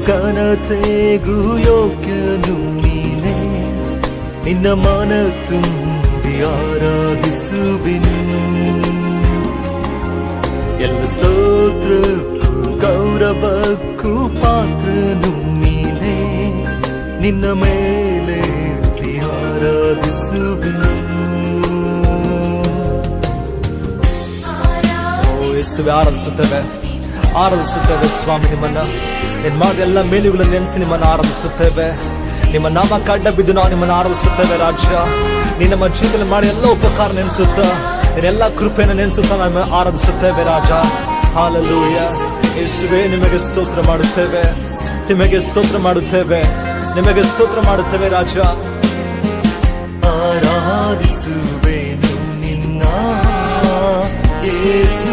ಘನತೆಗೂ ಯೋಗ್ಯನು ನೀನೇ, ನಿನ್ನ ಮನ ತುಂಬಿ ಆರಾಧಿಸುವೆನು. ಎಲ್ಲ ಸ್ತೋತ್ರಕ್ಕೂ ಗೌರವಕ್ಕೂ ಪಾತ್ರನು ನೀನೇ, ನಿನ್ನ ಮೇಲೆ ಆರಾಧಿಸುವೆನು. ಯೇಸುವೆ ಆರಾಧಿಸುತ್ತೇವೆ, ಆರಾಧಿಸುತ್ತೇವೆ ಸ್ವಾಮಿ. ನಿಮ್ಮನ್ನ ಏನ್ ಮಾಡಿದ ಎಲ್ಲ ಮೇಲುಗಳನ್ನು ನೆನೆಸಿ ನಿಮ್ಮನ್ನು ಆರಾಧಿಸುತ್ತೇವೆ. ನಿಮ್ಮ ನಾಮಕ್ಕೆ ಅಡ್ಡ ಬಿದ್ದು ನಾವು ನಿಮ್ಮನ್ನು ಆರಾಧಿಸುತ್ತೇವೆ ರಾಜ. ನೀ ನಮ್ಮ ಜೀವನದಲ್ಲಿ ಮಾಡಿ ಎಲ್ಲ ಉಪಕಾರ ನೆನೆಸುತ್ತ, ನೀನೆಲ್ಲ ಕೃಪೆಯನ್ನು ನೆನೆಸುತ್ತ ನಾವು ಆರಾಧಿಸುತ್ತೇವೆ ರಾಜ. ಹಾಲೆಲೂಯ. ಯೇಸುವೆ ನಿಮಗೆ ಸ್ತೋತ್ರ ಮಾಡುತ್ತೇವೆ, ನಿಮಗೆ ಸ್ತೋತ್ರ ಮಾಡುತ್ತೇವೆ, ನಿಮಗೆ ಸ್ತೋತ್ರ ಮಾಡುತ್ತೇವೆ ರಾಜ. ಆರಾಧಿಸುವೆನು ನಿನ್ನ ಯೇಸು.